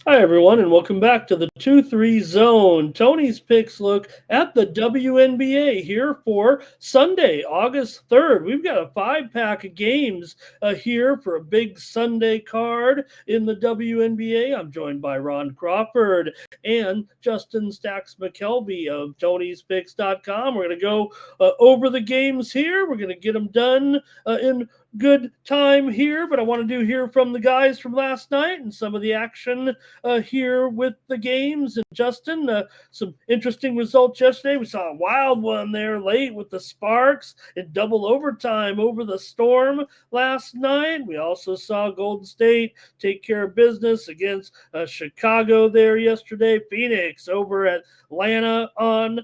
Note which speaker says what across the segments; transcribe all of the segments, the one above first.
Speaker 1: Hi, everyone, and welcome back to the 2-3 Zone. Tony's Picks look at the WNBA here for Sunday, August 3rd. We've got a five-pack of games here for a big Sunday card in the WNBA. I'm joined by Ron Crawford and Justin Stacks McKelvey of Tony'sPicks.com. We're going to go over the games here. We're going to get them done in good time here, but I want to hear from the guys from last night and some of the action here with the games. And Justin, some interesting results yesterday. We saw a wild one there late with the Sparks in double overtime over the Storm last night. We also saw Golden State take care of business against Chicago there yesterday. Phoenix over at Atlanta on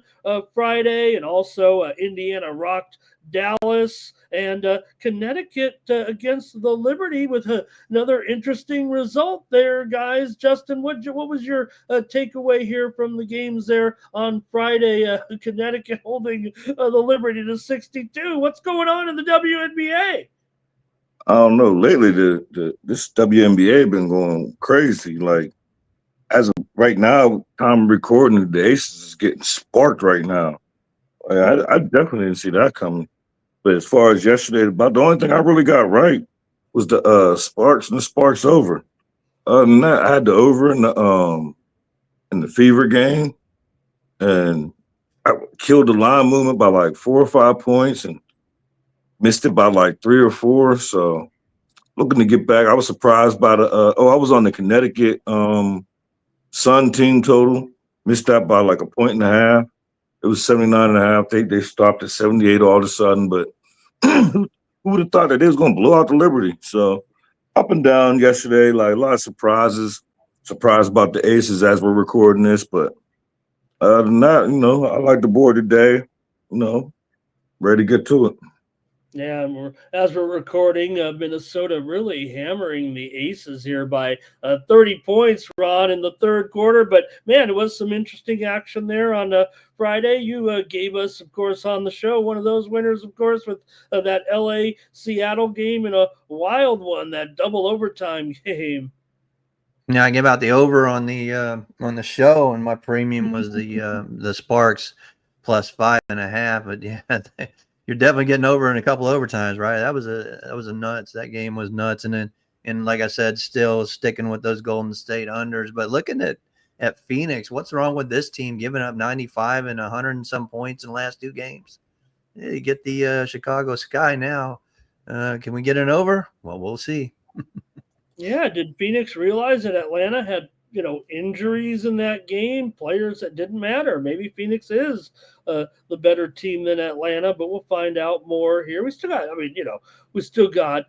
Speaker 1: Friday, and also Indiana rocked Dallas, and Connecticut against the Liberty with another interesting result there, guys. Justin, what was your takeaway here from the games there on Friday? Connecticut holding the Liberty to 62. What's going on in the WNBA?
Speaker 2: I don't know. Lately, this WNBA been going crazy. Like as of right now, time of recording, the Aces is getting sparked right now. I definitely didn't see that coming. But as far as yesterday, about the only thing I really got right was the Sparks and the Sparks over. Other than that, I had the over in the Fever game, and I killed the line movement by like 4 or 5 points and missed it by like 3 or 4. So looking to get back. I was surprised by the I was on the Connecticut Sun team total. Missed that by like a point and a half. It was 79 and a half. They stopped at 78 all of a sudden, but who would have thought that they was gonna blow out the Liberty? So up and down yesterday, like a lot of surprises. Surprised about the aces as we're recording this, but other than that, I like the board today. You know, ready to get to it.
Speaker 1: Yeah, and as we're recording, Minnesota really hammering the Aces here by 30 points, Ron, in the third quarter. But man, it was some interesting action there on Friday. You gave us, of course, on the show one of those winners, of course, with that LA Seattle game in a wild one, that double overtime game.
Speaker 3: Yeah, I gave out the over on the show, and my premium was the Sparks plus 5.5. But yeah, you're definitely getting over in a couple overtimes, right? That was a nuts. That game was nuts, and like I said, still sticking with those Golden State unders. But looking at Phoenix, what's wrong with this team giving up 95 and 100 and some points in the last two games? Yeah, you get the Chicago Sky now. Can we get an over? Well, we'll see.
Speaker 1: Yeah, did Phoenix realize that Atlanta had injuries in that game, players that didn't matter? Maybe Phoenix is the better team than Atlanta, but we'll find out more here. We still got, we still got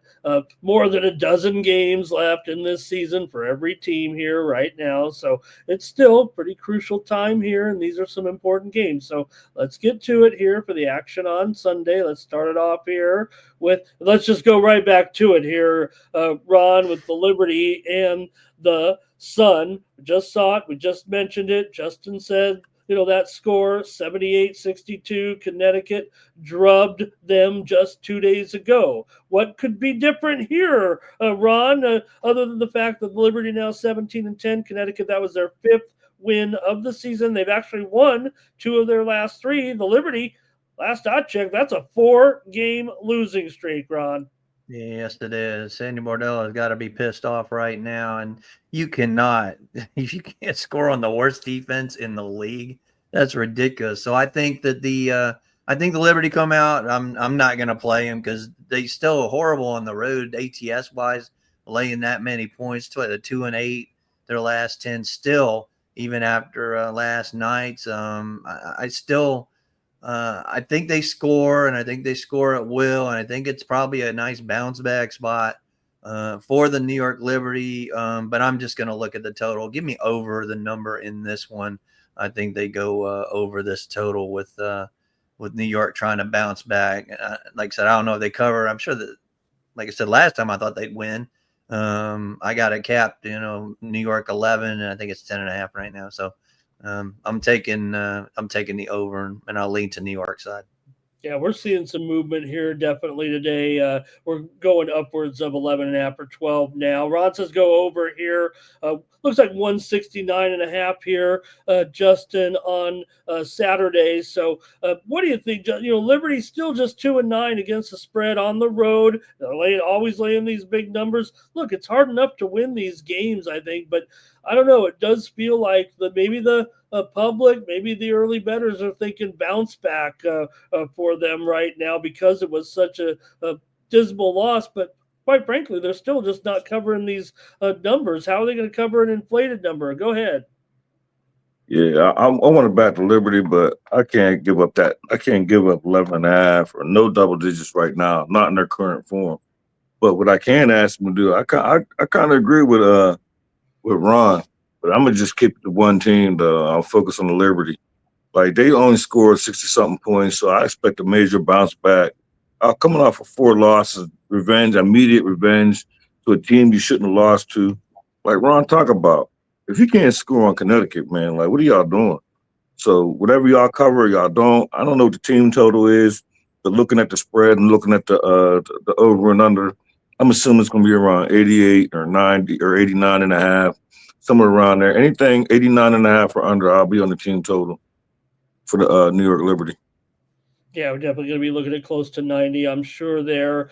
Speaker 1: more than a dozen games left in this season for every team here right now, so it's still pretty crucial time here, and these are some important games. So let's get to it here for the action on Sunday. Let's start it off here with, let's just go right back to it here, Ron, with the Liberty and the Sun. We just saw it. We just mentioned it. Justin said, that score 78-62. Connecticut drubbed them just 2 days ago. What could be different here, Ron, other than the fact that Liberty now 17-10? Connecticut, that was their fifth win of the season. They've actually won two of their last three. The Liberty, last I checked, that's a 4-game losing streak, Ron.
Speaker 3: Yes, it is. Sandy Bordell has got to be pissed off right now, and you cannot, if you can't score on the worst defense in the league, that's ridiculous. So I think the Liberty come out. I'm not going to play them because they still horrible on the road ATS wise, laying that many points to the 2-8 their last 10 still, even after last night's. I still. I think they score, and I think they score at will, and I think it's probably a nice bounce back spot for the New York Liberty. But I'm just going to look at the total. Give me over the number in this one. I think they go over this total with New York trying to bounce back. Like I said, I don't know if they cover. I'm sure that, like I said last time, I thought they'd win. I got it capped, New York 11, and I think it's 10.5 right now. So I'm taking the over, and I'll lean to New York side.
Speaker 1: Yeah, we're seeing some movement here definitely today. We're going upwards of 11.5 or 12 now. Ron says go over here. Looks like 169.5 here, Justin, on Saturday. So what do you think? Liberty's still just 2-9 against the spread on the road. They're always laying these big numbers. Look, it's hard enough to win these games, I think, but I don't know. It does feel like maybe the public, maybe the early bettors are thinking bounce back for them right now because it was such a dismal loss. But quite frankly, they're still just not covering these numbers. How are they going to cover an inflated number? Go ahead.
Speaker 2: Yeah, I want to back the Liberty, but I can't give up that. I can't give up 11.5 or no double digits right now, not in their current form. But what I can ask them to do, I kind of agree with Ron, but I'm gonna just keep it to one team. I'll focus on the Liberty. Like they only scored 60 something points, so I expect a major bounce back. Coming off of 4 losses, immediate revenge to a team you shouldn't have lost to. Like Ron talk about, if you can't score on Connecticut, man, like what are y'all doing? So whatever y'all cover, y'all don't. I don't know what the team total is, but looking at the spread and looking at the over and under, I'm assuming it's gonna be around 88 or 90 or 89 and a half, somewhere around there. Anything 89 and a half or under, I'll be on the team total for the New York Liberty.
Speaker 1: Yeah, we're definitely going to be looking at close to 90. I'm sure there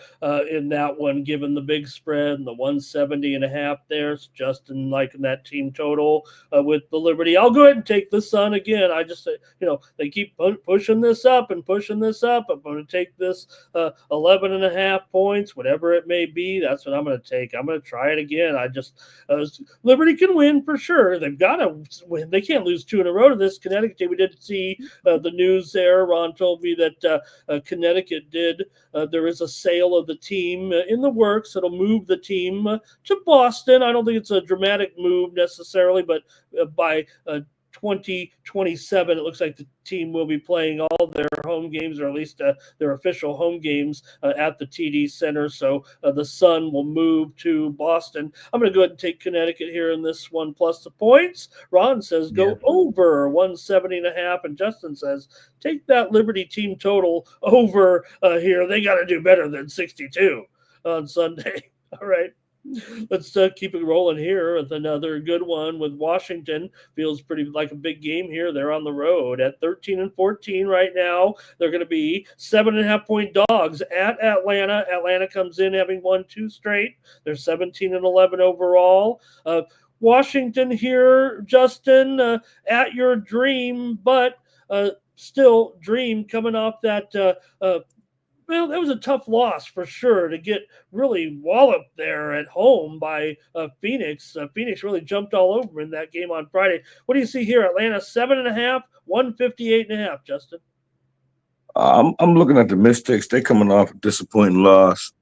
Speaker 1: in that one, given the big spread and the 170.5 there. So Justin liking that team total with the Liberty. I'll go ahead and take the Sun again. I just, they keep pushing this up and pushing this up. I'm going to take this 11.5 points, whatever it may be. That's what I'm going to take. I'm going to try it again. Liberty can win for sure. They've got to win. They can't lose 2 in a row to this Connecticut team. We did see the news there. Ron told me that Connecticut did. There is a sale of the team in the works. It'll move the team to Boston. I don't think it's a dramatic move necessarily, but by 2027, it looks like the team will be playing all their home games, or at least their official home games at the TD Center. So the Sun will move to Boston. I'm going to go ahead and take Connecticut here in this one plus the points. Ron says go over 170.5, and Justin says take that Liberty team total over here. They got to do better than 62 on Sunday. All right. Let's keep it rolling here with another good one with Washington. Feels pretty like a big game here. They're on the road at 13-14 right now. They're going to be 7.5-point dogs at Atlanta. Atlanta comes in having won 2 straight. They're 17-11 overall. Washington here, Justin, at your dream, but still dream coming off that well, that was a tough loss for sure to get really walloped there at home by Phoenix. Phoenix really jumped all over in that game on Friday. What do you see here? Atlanta 7.5, 158.5, Justin.
Speaker 2: I'm looking at the Mystics. They're coming off a disappointing loss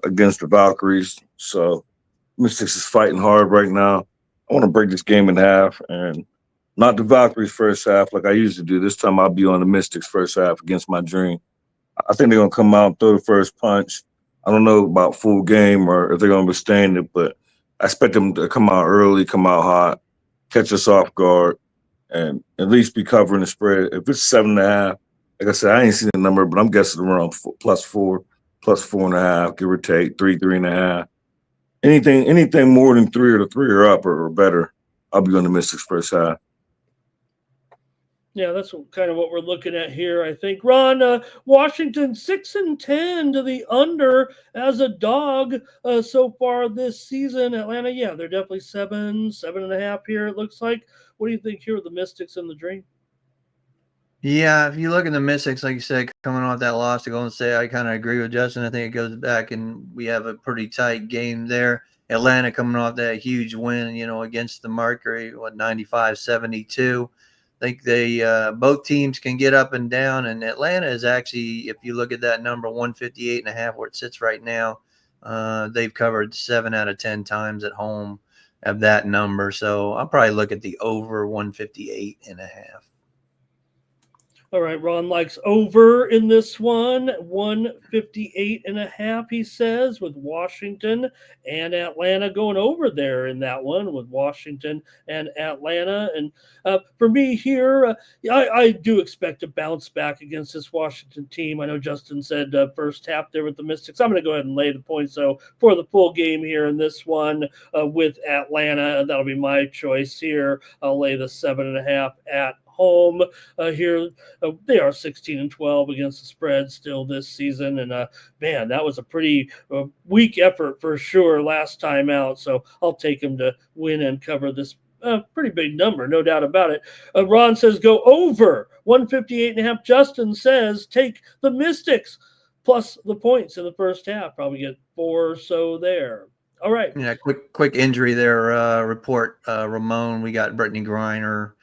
Speaker 2: against the Valkyries. So Mystics is fighting hard right now. I want to break this game in half and not the Valkyries first half like I usually do. This time I'll be on the Mystics first half against my dream. I think they're gonna come out and throw the first punch. I don't know about full game or if they're gonna withstand it, but I expect them to come out early, come out hot, catch us off guard, and at least be covering the spread. If it's 7.5, like I said, I ain't seen the number, but I'm guessing around +4, +4.5, give or take, 3.5. Anything more than 3 or the 3 or up or better, I'll be on the Mystics first half.
Speaker 1: Yeah, that's kind of what we're looking at here. I think Ron, Washington 6-10 to the under as a dog so far this season. Atlanta, yeah, they're definitely 7.5 here. It looks like. What do you think here with the Mystics and the Dream?
Speaker 3: Yeah, if you look at the Mystics, like you said, coming off that loss to Golden State, I kind of agree with Justin. I think it goes back, and we have a pretty tight game there. Atlanta coming off that huge win, against the Mercury, 95-72. I think they both teams can get up and down, and Atlanta is actually, if you look at that number, 158.5, where it sits right now, they've covered 7 out of 10 times at home of that number. So I'll probably look at the over 158.5.
Speaker 1: All right, Ron likes over in this one, 158.5, he says, with Washington and Atlanta going over there in that one with Washington and Atlanta. And for me here, I do expect a bounce back against this Washington team. I know Justin said first half there with the Mystics. I'm going to go ahead and lay the points. So for the full game here in this one with Atlanta, that'll be my choice here. I'll lay the 7.5 at home here. They are 16-12 against the spread still this season, and man, that was a pretty weak effort for sure last time out. So I'll take them to win and cover this pretty big number, no doubt about it. Ron says go over 158.5. Justin says take the Mystics plus the points in the first half. Probably get 4 or so there. All right.
Speaker 3: Yeah, quick injury there. Report Ramon. We got Brittany Griner.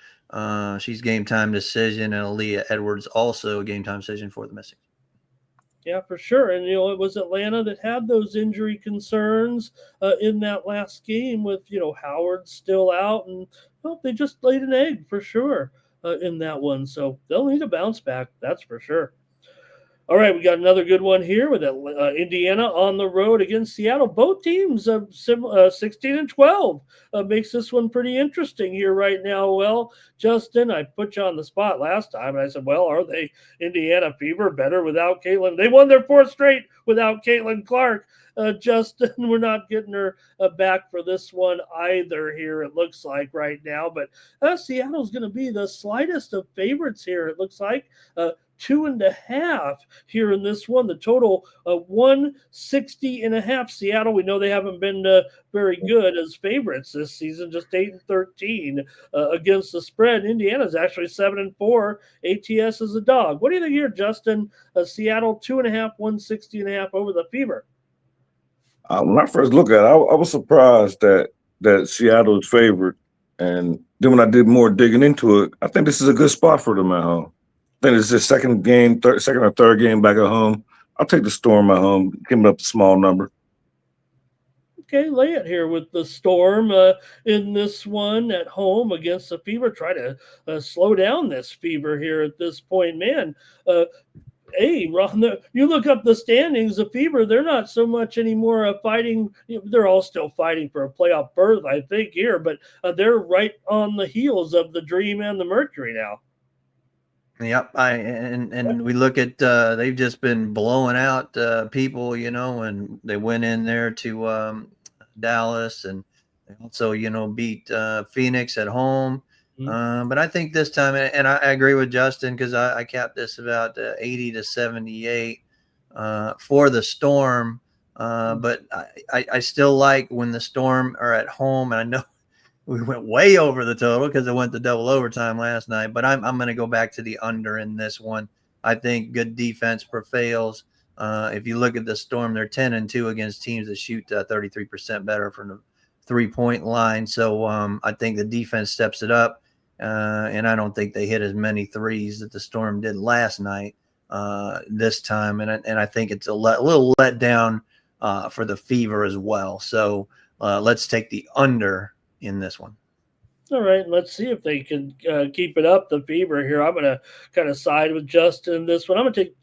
Speaker 3: She's game time decision, and Aaliyah Edwards also a game time decision for the Mystics.
Speaker 1: Yeah, for sure. And, it was Atlanta that had those injury concerns in that last game with, Howard still out. And, well, they just laid an egg for sure in that one. So they'll need a bounce back. That's for sure. All right, we got another good one here with Indiana on the road against Seattle. Both teams 16-12 makes this one pretty interesting here right now. Well, Justin, I put you on the spot last time, and I said, well, are they Indiana Fever better without Caitlin? They won their 4th straight without Caitlin Clark. Justin, we're not getting her back for this one either here, it looks like right now. But Seattle's going to be the slightest of favorites here, it looks like. 2.5 here in this one. The total 160.5. Seattle, we know they haven't been very good as favorites this season, just 8-13 against the spread. Indiana's actually 7-4. ATS is a dog. What do you think here, Justin? Seattle 2.5, 160.5 over the Fever.
Speaker 2: When I first looked at it, I was surprised that Seattle is favored. And then when I did more digging into it, I think this is a good spot for them at home. I think it's their second or third game back at home. I'll take the Storm at home, giving up a small number.
Speaker 1: Okay, lay it here with the Storm in this one at home against the Fever. Try to slow down this Fever here at this point. Man, hey, Ron, you look up the standings, the Fever, they're not so much anymore fighting. They're all still fighting for a playoff berth, I think, here, but they're right on the heels of the Dream and the Mercury now.
Speaker 3: Yep, and we look at they've just been blowing out people, and they went in there to Dallas, and they also beat Phoenix at home. But I think this time, and I agree with Justin, because I capped this about 80-78 for the Storm. But I still like when the Storm are at home, and I know we went way over the total because it went to double overtime last night. But I'm going to go back to the under in this one. I think good defense prevails. If you look at the Storm, they're 10-2 against teams that shoot 33% better from the 3-point line. So I think the defense steps it up. And I don't think they hit as many threes that the Storm did last night this time. And I think it's a little let down for the Fever as well. So let's take the under in this one.
Speaker 1: All right, let's see if they can keep it up, the Fever here. I'm going to kind of side with Justin in this one. I'm going to take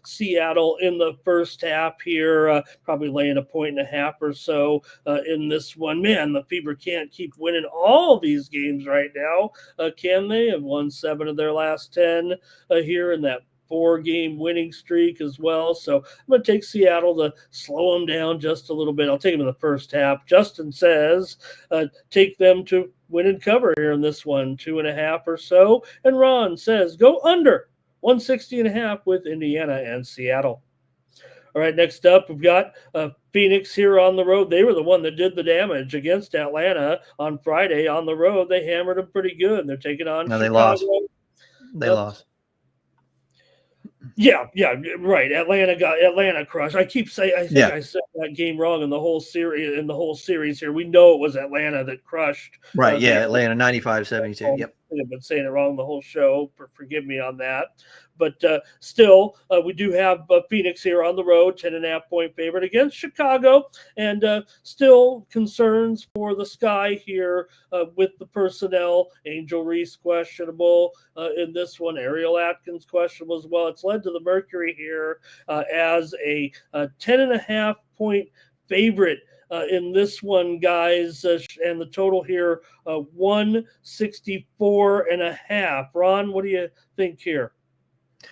Speaker 1: Seattle in the first half here, probably laying 1.5 or so in this one. Man, the Fever can't keep winning all these games right now, can they? Have won 7 of their last 10 here in that 4-game winning streak as well. So I'm going to take Seattle to slow them down just a little bit. I'll take them in the first half. Justin says take them to win and cover here in this one, 2.5 or so. And Ron says go under 160.5 with Indiana and Seattle. All right, next up, we've got Phoenix here on the road. They were the one that did the damage against Atlanta on Friday on the road. They hammered them pretty good. They're taking on Chicago.
Speaker 3: They lost. They lost.
Speaker 1: Yeah, right. Atlanta crushed. I think I said that game wrong in the whole series. Here, we know it was Atlanta that crushed.
Speaker 3: Right. Atlanta 95-72. Yep.
Speaker 1: think I've been saying it wrong the whole show. Forgive me on that. But still, we do have Phoenix here on the road, 10.5-point favorite against Chicago. And still concerns for the Sky here with the personnel. Angel Reese questionable in this one. Ariel Atkins questionable as well. It's led to the Mercury here as a 10.5-point favorite in this one, guys, and the total here 164.5. Ron, what do you think here?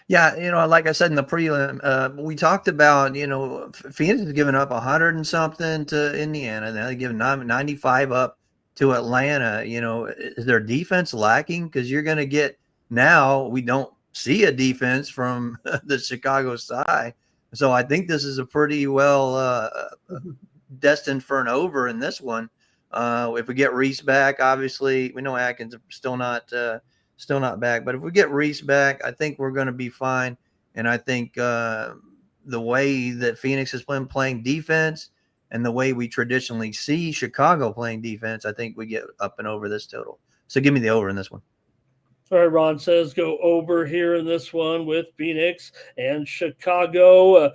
Speaker 3: Yeah, like I said in the prelim, we talked about, Phoenix has given up 100 and something to Indiana. Now they're giving 95 up to Atlanta. Is their defense lacking? Because you're going to get now, we don't see a defense from the Chicago side. So I think this is a pretty well destined for an over in this one. If we get Reese back, obviously, we know Atkins still not back. But if we get Reese back, I think we're going to be fine. And I think the way that Phoenix has been playing defense and the way we traditionally see Chicago playing defense, I think we get up and over this total. So give me the over in this one.
Speaker 1: All right, Ron says go over here in this one with Phoenix and Chicago.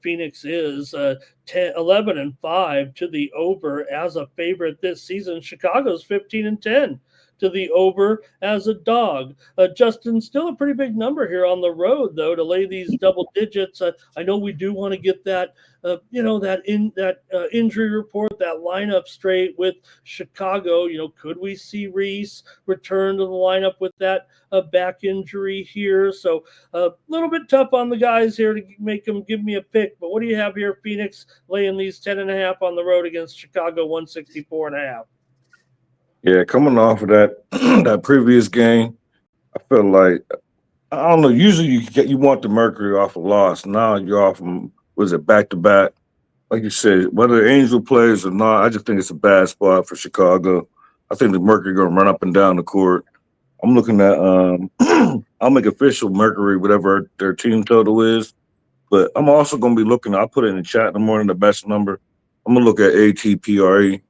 Speaker 1: Phoenix is 11-5 to the over as a favorite this season. Chicago's 15-10 to the over as a dog. Justin, still a pretty big number here on the road, though, to lay these double digits. I know we do want to get that, injury report, that lineup straight with Chicago. Could we see Reese return to the lineup with that back injury here? So a little bit tough on the guys here to make them give me a pick. But what do you have here, Phoenix, laying these 10.5 on the road against Chicago, 164.5?
Speaker 2: Yeah, coming off of that that previous game, I feel like I don't know. Usually you want the Mercury off a loss. Now you're off them. Was it back to back? Like you said, whether Angel plays or not, I just think it's a bad spot for Chicago. I think the Mercury going to run up and down the court. I'm looking at I'll make official Mercury whatever their team total is, but I'm also going to be looking. I'll put it in the chat in the morning. The best number. I'm going to look at ATPRA,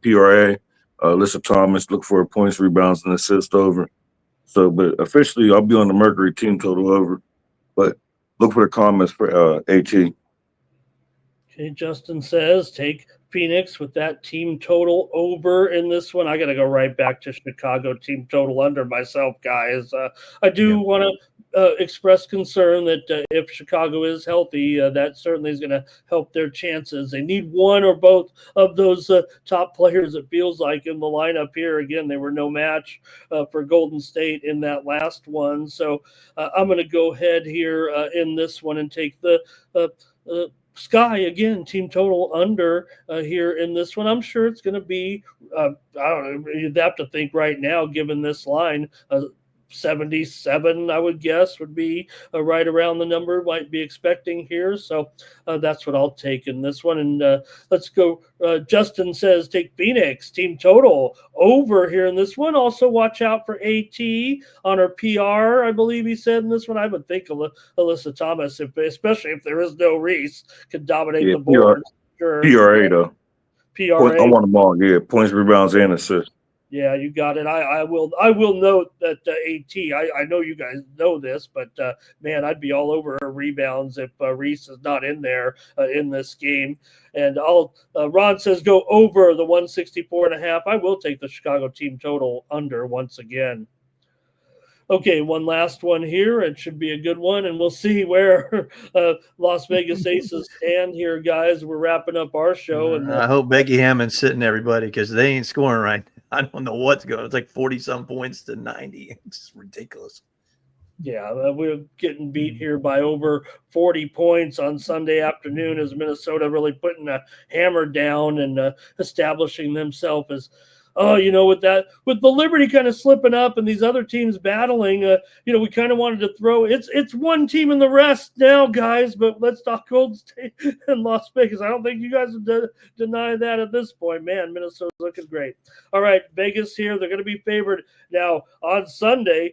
Speaker 2: PRA. Alyssa Thomas, look for points, rebounds, and assist over. So, but officially, I'll be on the Mercury team total over. But look for the comments for AT.
Speaker 1: Okay, Justin says take Phoenix with that team total over in this one. I got to go right back to Chicago team total under myself, guys. I do want to express concern that if Chicago is healthy, that certainly is going to help their chances. They need one or both of those top players, it feels like, in the lineup here. Again, they were no match for Golden State in that last one. So I'm going to go ahead here in this one and take the Sky again, team total under here in this one. I'm sure it's going to be, I don't know, you'd have to think right now, given this line, 77, I would guess, would be right around the number might be expecting here. So that's what I'll take in this one. And let's go. Justin says take Phoenix team total over here in this one. Also watch out for AT on her PR, I believe he said in this one. I would think Alyssa Thomas, especially if there is no Reese, could dominate the board.
Speaker 2: Sure. PRA though.
Speaker 1: PRA.
Speaker 2: I want them all. Yeah, points, rebounds, and assists.
Speaker 1: Yeah, you got it. I will note that AT. I know you guys know this, but man, I'd be all over her rebounds if Reese is not in there in this game. And Ron says go over the 164.5. I will take the Chicago team total under once again. Okay, one last one here. It should be a good one, and we'll see where Las Vegas Aces stand here, guys. We're wrapping up our show. And
Speaker 3: I hope Becky Hammond's sitting everybody because they ain't scoring right now. I don't know what's going on. It's like 40-some points to 90. It's ridiculous.
Speaker 1: Yeah, we're getting beat here by over 40 points on Sunday afternoon as Minnesota really putting a hammer down and establishing themselves as with the Liberty kind of slipping up and these other teams battling, we kind of wanted to throw it's one team in the rest now, guys. But let's talk Golden State and Las Vegas. I don't think you guys would deny that at this point. Man, Minnesota's looking great. All right, Vegas here. They're going to be favored now on Sunday.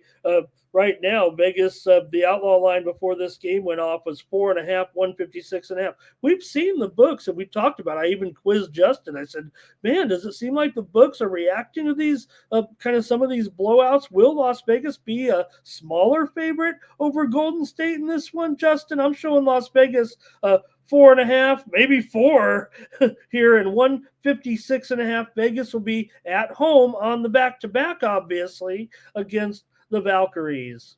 Speaker 1: right now. Vegas, the outlaw line before this game went off was 4.5, 156.5. We've seen the books and we talked about it. I even quizzed Justin. I said, man, does it seem like the books are reacting to these kind of some of these blowouts? Will Las Vegas be a smaller favorite over Golden State in this one, Justin? I'm showing Las Vegas 4.5, maybe 4 here, and 156.5. Vegas will be at home on the back-to-back, obviously, against the Valkyries.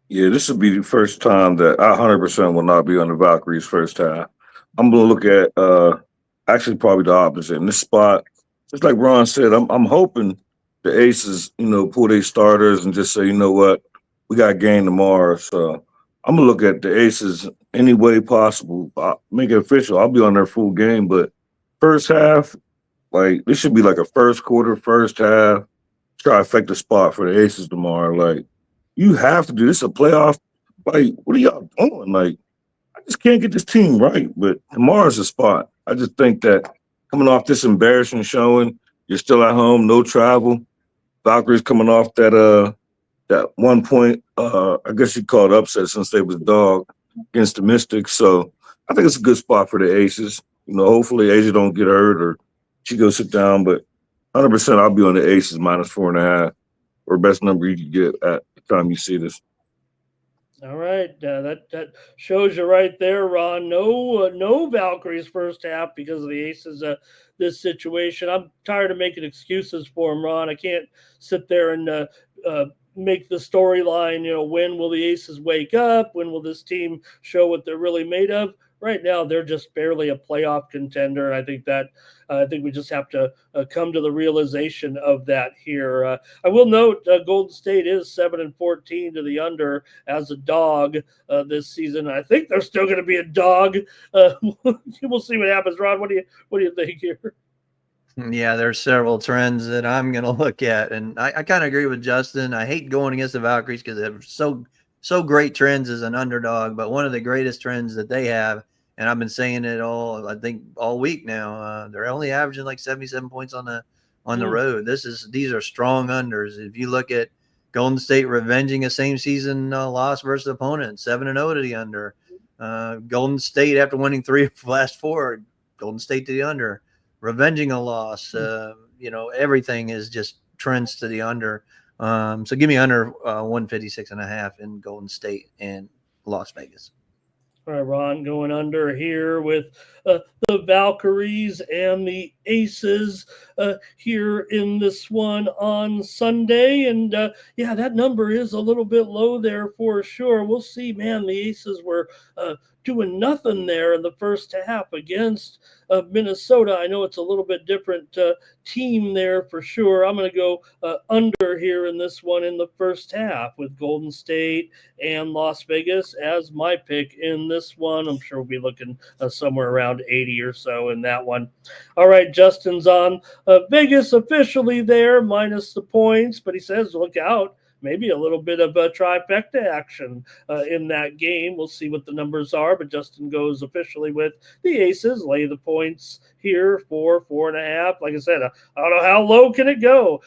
Speaker 2: Yeah, this will be the first time that I 100% will not be on the Valkyries first half. I'm gonna look at actually probably the opposite. In this spot, just like Ron said, I'm hoping the Aces, pull their starters and just say, you know what, we got a game tomorrow. So I'm gonna look at the Aces any way possible. Make it official. I'll be on their full game, but first half, like this should be like a first quarter, first half trifecta spot for the Aces tomorrow. Like you have to do this a playoff. Like what are y'all doing? Like I just can't get this team right. But tomorrow's a spot. I just think that coming off this embarrassing showing, you're still at home, no travel. Valkyries coming off that 1 point, I guess you call it upset since they was dog against the Mystics. So I think it's a good spot for the Aces. Hopefully Asia don't get hurt or she goes sit down, but 100% I'll be on the Aces minus 4.5 or best number you can get at the time you see this.
Speaker 1: All right, that shows you right there, Ron. No Valkyries first half because of the Aces. This situation, I'm tired of making excuses for them, Ron. I can't sit there and make the storyline. When will the Aces wake up? When will this team show what they're really made of? Right now, they're just barely a playoff contender. I think we just have to come to the realization of that here. I will note Golden State is 7-14 to the under as a dog this season. I think they're still going to be a dog. We'll see what happens. Ron, what do you think here?
Speaker 3: Yeah, there's several trends that I'm going to look at, and I kind of agree with Justin. I hate going against the Valkyries because they're so great trends as an underdog, but one of the greatest trends that they have, and I've been saying it I think all week now, they're only averaging like 77 points on the road. These are strong unders. If you look at Golden State revenging a same season loss versus opponent, 7-0 to the under. Golden State after winning 3 of the last 4, Golden State to the under. Revenging a loss, everything is just trends to the under. So give me under 156.5 in Golden State and Las Vegas.
Speaker 1: All right, Ron, going under here with the Valkyries and the Aces here in this one on Sunday. And yeah, that number is a little bit low there for sure. We'll see, man. The Aces were doing nothing there in the first half against Minnesota. I know it's a little bit different team there for sure. I'm going to go under here in this one in the first half with Golden State and Las Vegas as my pick in this one. I'm sure we'll be looking somewhere around 80 or so in that one. All right, Justin's on Vegas officially there, minus the points, but he says, look out. Maybe a little bit of a trifecta action in that game. We'll see what the numbers are, but Justin goes officially with the Aces. Lay the points here for 4.5. Like I said, I don't know how low can it go.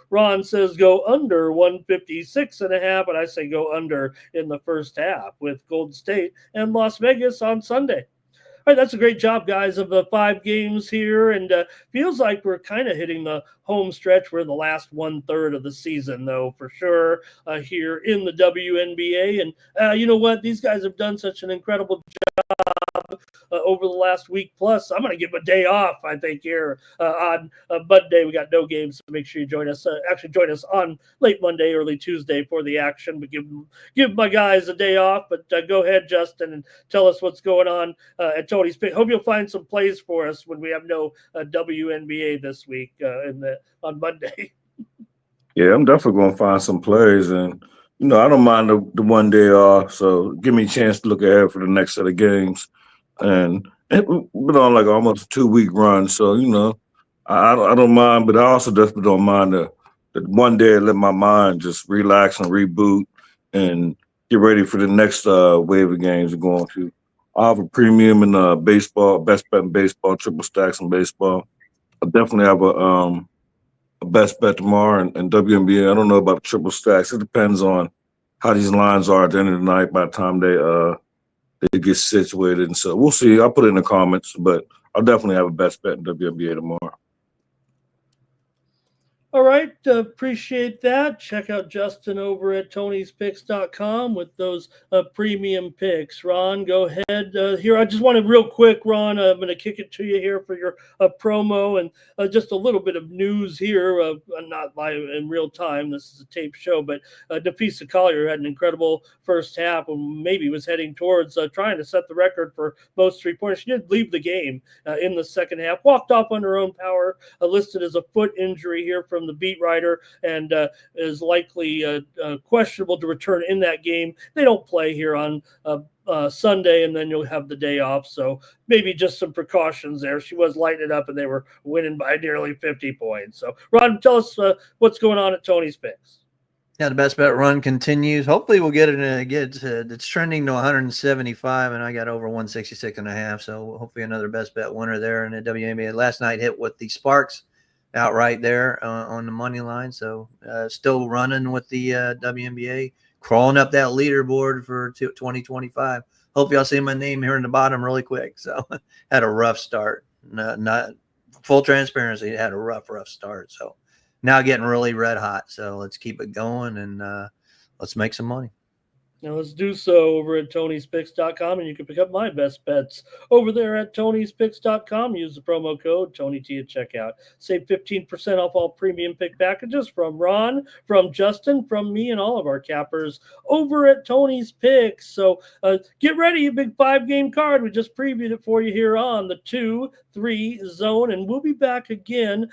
Speaker 1: Ron says go under 156.5, and I say go under in the first half with Golden State and Las Vegas on Sunday. All right, that's a great job, guys, of the 5 games here, and feels like we're kind of hitting the home stretch. We're in the last 1/3 of the season, though, for sure, here in the WNBA. And you know what? These guys have done such an incredible job over the last week plus. I'm going to give them a day off, I think, here on Monday. We got no games, so make sure you join us. Actually, join us on late Monday, early Tuesday for the action. But give my guys a day off. But go ahead, Justin, and tell us what's going on at Tony's Pick. Hope you'll find some plays for us when we have no WNBA this week on Monday.
Speaker 2: Yeah, I'm definitely going to find some plays. And, I don't mind the 1 day off. So give me a chance to look ahead for the next set of games. And we've been on like almost a 2-week run. So, I don't mind, but I also definitely don't mind the 1 day I let my mind just relax and reboot and get ready for the next wave of games we're going to. I have a premium in baseball, best bet in baseball, triple stacks in baseball. I definitely have a best bet tomorrow in WNBA. I don't know about the triple stacks. It depends on how these lines are at the end of the night by the time they get situated. And so we'll see. I'll put it in the comments, but I'll definitely have a best bet in WNBA tomorrow.
Speaker 1: All right. Appreciate that. Check out Justin over at Tony'sPicks.com with those premium picks. Ron, go ahead here. I just wanted real quick, Ron, I'm going to kick it to you here for your promo and just a little bit of news here. Not live in real time. This is a tape show, but Nafisa Collier had an incredible first half and maybe was heading towards trying to set the record for most three-pointers. She did leave the game in the second half, walked off on her own power, listed as a foot injury here from the beat writer, and is likely questionable to return in that game. They don't play here on Sunday, and then you'll have the day off. So maybe just some precautions there. She was lighting it up, and they were winning by nearly 50 points. So, Ron, tell us what's going on at Tony's Picks.
Speaker 3: Yeah, the best bet run continues. Hopefully we'll get it. It's trending to 175, and I got over 166.5. So hopefully another best bet winner there in the WNBA. Last night hit with the Sparks outright there on the money line. So still running with the WNBA, crawling up that leaderboard for 2025. Hopefully I'll see my name here in the bottom really quick. So had a rough start. Not full transparency. Had a rough start. So now getting really red hot. So let's keep it going and let's make some money.
Speaker 1: Now let's do so over at Tony'sPicks.com, and you can pick up my best bets over there at Tony'sPicks.com. Use the promo code TonyT at checkout. Save 15% off all premium pick packages from Ron, from Justin, from me, and all of our cappers over at Tony's Picks. So get ready, a big 5-game card. We just previewed it for you here on the 2-3 zone, and we'll be back again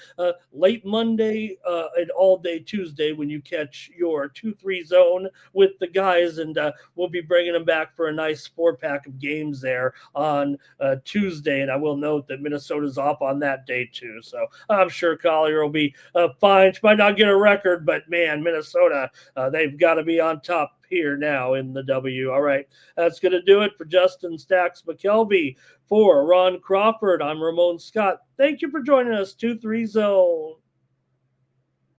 Speaker 1: late Monday and all day Tuesday when you catch your 2-3 zone with the guys, and we'll be bringing them back for a nice 4-pack of games there on Tuesday. And I will note that Minnesota's off on that day too. So I'm sure Collier will be fine. She might not get a record, but man, Minnesota, they've got to be on top here now in the W. All right, that's going to do it for Justin Stacks Mcelvy. For Ron Crawford, I'm Ramon Scott. Thank you for joining us, 2-3 Zone.